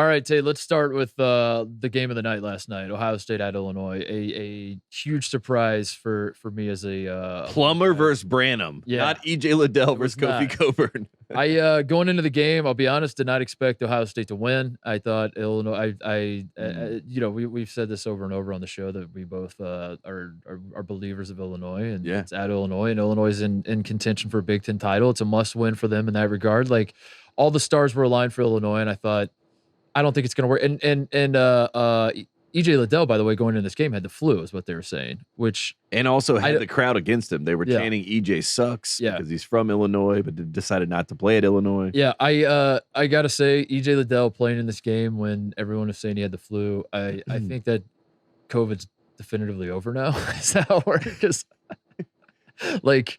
All right, Tate, let's start with the game of the night last night, Ohio State at Illinois. A huge surprise for me as a Plummer versus Branham, not EJ Liddell versus Kofi Coburn. I going into the game, I'll be honest, did not expect Ohio State to win. I thought Illinois. We've said this over and over on the show that we both are believers of Illinois, and it's at Illinois, and Illinois is in contention for a Big Ten title. It's a must win for them in that regard. Like all the stars were aligned for Illinois, and I thought, I don't think it's going to work. And EJ Liddell, by the way, going into this game had the flu, is what they were saying. And also had the crowd against him. They were chanting EJ sucks because he's from Illinois, but decided not to play at Illinois. Yeah, I gotta say, EJ Liddell playing in this game when everyone was saying he had the flu. I think that COVID's definitively over now. Is that how it works? Because like,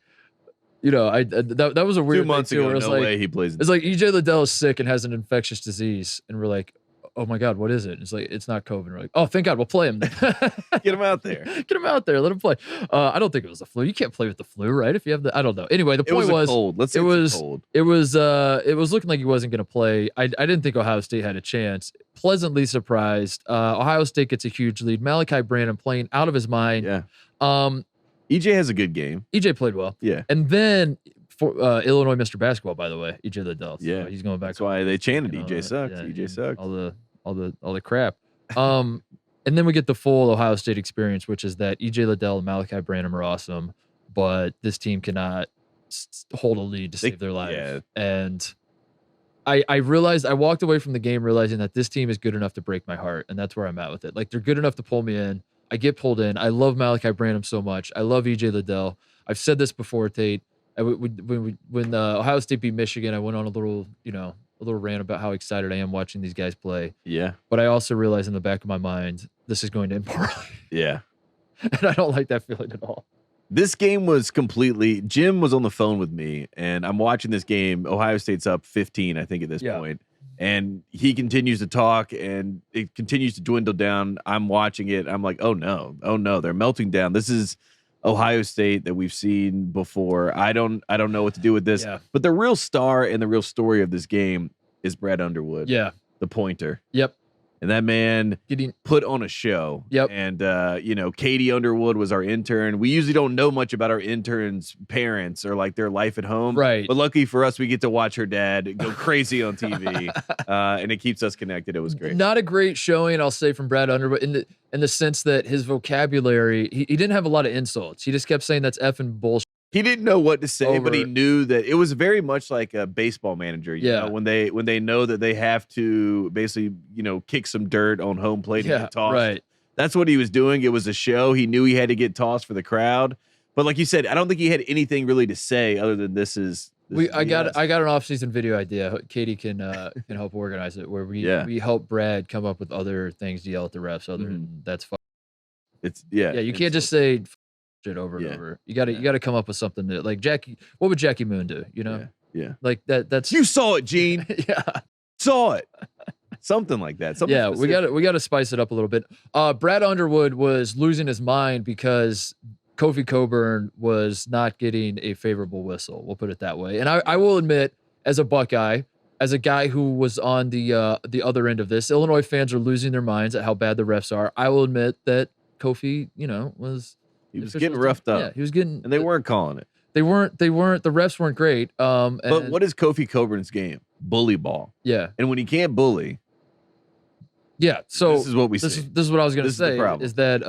that was a weird 2 months ago. No way he plays. It's like EJ Liddell is sick and has an infectious disease, and we're like, oh my God, what is it? It's like, it's not COVID. We're like, oh, thank God, we'll play him. Get him out there. Get him out there. Let him play. I don't think it was the flu. You can't play with the flu, right? If you have I don't know. Anyway, the point was cold. Let's say cold. It was looking like he wasn't going to play. I didn't think Ohio State had a chance. Pleasantly surprised. Ohio State gets a huge lead. Malaki Branham playing out of his mind. Yeah. EJ has a good game. EJ played well. Yeah. And then for Illinois Mr. Basketball, by the way, EJ Liddell. So he's going back. That's why they chanted EJ sucks. EJ sucks. All the crap. And then we get the full Ohio State experience, which is that EJ Liddell and Malaki Branham are awesome, but this team cannot hold a lead to save their life. Yeah. And I realized, I walked away from the game realizing that this team is good enough to break my heart, and that's where I'm at with it. Like, they're good enough to pull me in. I get pulled in. I love Malaki Branham so much. I love EJ Liddell. I've said this before, Tate. When Ohio State beat Michigan, I went on a little rant about how excited I am watching these guys play. Yeah. But I also realize in the back of my mind, this is going to end poorly. Yeah. And I don't like that feeling at all. This game was completely, Jim was on the phone with me, and I'm watching this game. Ohio State's up 15, I think, at this point. And he continues to talk, and it continues to dwindle down. I'm watching it. I'm like, oh no, they're melting down. This is Ohio State that we've seen before. I don't know what to do with this. Yeah. But the real star and the real story of this game is Brad Underwood. Yeah. The pointer. Yep. And that man put on a show. Yep. And, Katie Underwood was our intern. We usually don't know much about our interns' parents or like their life at home. Right. But lucky for us, we get to watch her dad go crazy on TV. And it keeps us connected. It was great. Not a great showing, I'll say, from Brad Underwood in the sense that his vocabulary, he didn't have a lot of insults. He just kept saying that's effing bullshit. He didn't know what to say, but he knew that it was very much like a baseball manager. You know, when they know that they have to basically, kick some dirt on home plate and get tossed. Right. That's what he was doing. It was a show. He knew he had to get tossed for the crowd. But like you said, I don't think he had anything really to say other than this is. I got an off-season video idea. Katie can help organize it, where we help Brad come up with other things to yell at the refs. Other than that's fun. It's you can't just say shit over and over. You got to come up with something that, like, Jackie. What would Jackie Moon do? Yeah. Like that's you saw it, Gene. Saw it. Something like that. We got to spice it up a little bit. Brad Underwood was losing his mind because Kofi Coburn was not getting a favorable whistle. We'll put it that way. And I will admit, as a Buckeye, as a guy who was on the other end of this, Illinois fans are losing their minds at how bad the refs are. I will admit that Kofi, was. He was getting roughed up. Yeah, he was getting, and they weren't calling it. They weren't. The refs weren't great. But what is Kofi Coburn's game? Bully ball. Yeah. And when he can't bully. Yeah. So this is what we this see. This is what I was going to say. Is that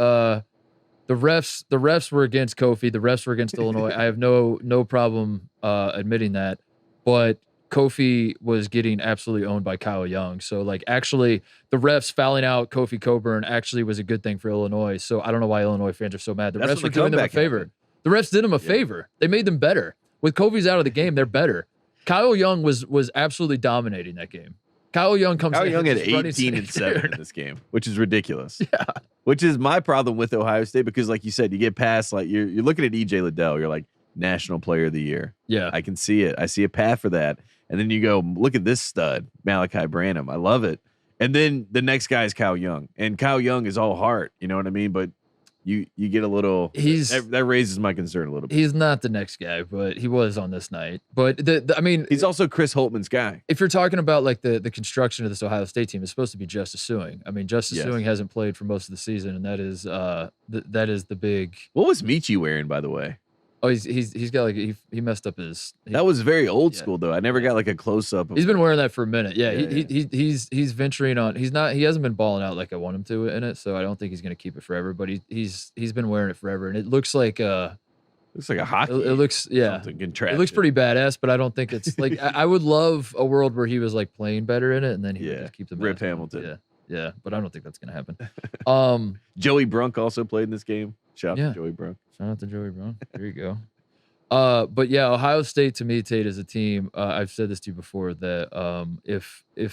the refs were against Kofi. The refs were against Illinois. I have no problem admitting that. But Kofi was getting absolutely owned by Kyle Young. So, like, actually, the refs fouling out Kofi Coburn actually was a good thing for Illinois. So I don't know why Illinois fans are so mad. The refs were doing them a favor. The refs did them a favor. They made them better. With Kofi's out of the game, they're better. Kyle Young was absolutely dominating that game. Kyle Young had 18 and 7 in this game, which is ridiculous. Yeah. Which is my problem with Ohio State, because, like you said, you get past, like, you're looking at EJ Liddell, you're like, National Player of the Year. Yeah. I can see it. I see a path for that. And then you go, look at this stud, Malaki Branham. I love it. And then the next guy is Kyle Young. And Kyle Young is all heart. You know what I mean? But you get a little. That raises my concern a little bit. He's not the next guy, but he was on this night. But I mean, he's also Chris Holtman's guy. If you're talking about like the construction of this Ohio State team, it's supposed to be Justice Suing. I mean, Justice Suing hasn't played for most of the season, and that is the big. What was Michi wearing, by the way? Oh, he's got like he messed up his. That was very old school though. I never got like a close up. He's been wearing that for a minute. Yeah, he's venturing on. He hasn't been balling out like I want him to in it, so I don't think he's gonna keep it forever. But he's been wearing it forever, and it looks like a hockey. It looks it looks pretty badass, but I don't think it's like I would love a world where he was like playing better in it, and then he would just keep the Rip Hamilton. Yeah, but I don't think that's gonna happen. Joey Brunk also played in this game. Shout out to Joey Brunk. Shout out to Joey Brunk. There you go. But yeah, Ohio State to me, Tate, is a team. I've said this to you before that if you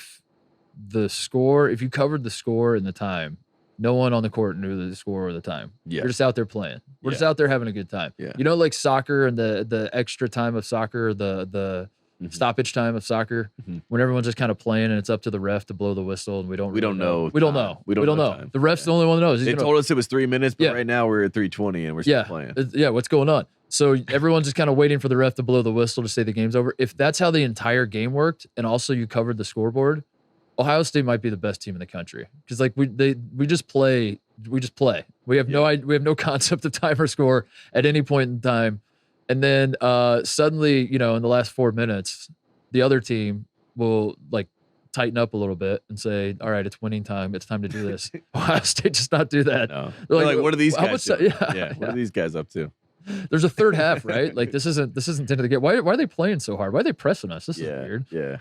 covered the score and the time, no one on the court knew the score or the time. You're just out there playing. We're just out there having a good time. Yeah. You know, like soccer and the extra time of soccer, the stoppage time of soccer, when everyone's just kind of playing and it's up to the ref to blow the whistle and we don't know. We don't know. The ref's the only one that knows. They told us it was 3 minutes, but right now we're at 3:20 and we're still playing. What's going on? So everyone's just kind of waiting for the ref to blow the whistle to say the game's over. If that's how the entire game worked, and also you covered the scoreboard, Ohio State might be the best team in the country because like we just play. We have no concept of time or score at any point in time. And then suddenly, in the last 4 minutes, the other team will like tighten up a little bit and say, "All right, it's winning time. It's time to do this." Ohio State does not do that. No. They're like, what are these guys doing? What are these guys up to? There's a third half, right? Like this isn't the end of the game. Why are they playing so hard? Why are they pressing us? This is weird. Yeah.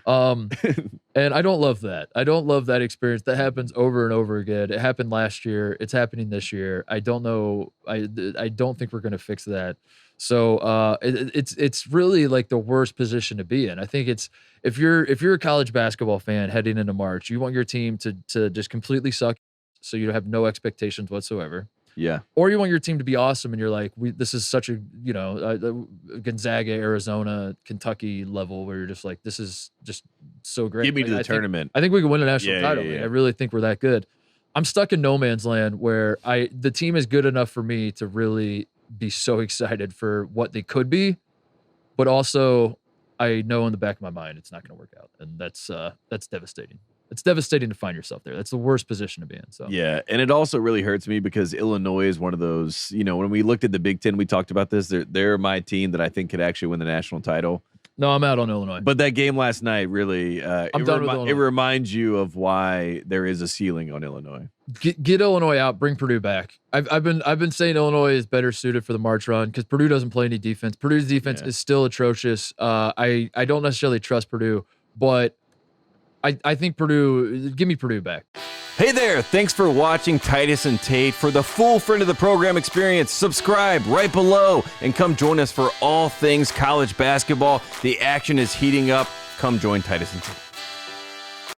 And I don't love that. I don't love that experience. That happens over and over again. It happened last year. It's happening this year. I don't know. I don't think we're going to fix that. So it's really like the worst position to be in. I think it's if you're a college basketball fan heading into March, you want your team to just completely suck, so you have no expectations whatsoever. Yeah. Or you want your team to be awesome, and you're like, this is such a Gonzaga, Arizona, Kentucky level where you're just like, this is just so great. Get me to the tournament. I think we can win a national title. I really think we're that good. I'm stuck in no man's land where the team is good enough for me to really be so excited for what they could be, but also I know in the back of my mind it's not going to work out, and that's devastating. It's devastating to find yourself there. That's the worst position to be in. So yeah, and it also really hurts me because Illinois is one of those. When we looked at the Big Ten, we talked about this. They're my team that I think could actually win the national title. No, I'm out on Illinois. But that game last night really, it reminds you of why there is a ceiling on Illinois. Get Illinois out. Bring Purdue back. I've been saying Illinois is better suited for the March run because Purdue doesn't play any defense. Purdue's defense is still atrocious. I don't necessarily trust Purdue, but I think Purdue. Give me Purdue back. Hey there, thanks for watching Titus and Tate. For the full friend of the program experience, subscribe right below and come join us for all things college basketball. The action is heating up. Come join Titus and Tate.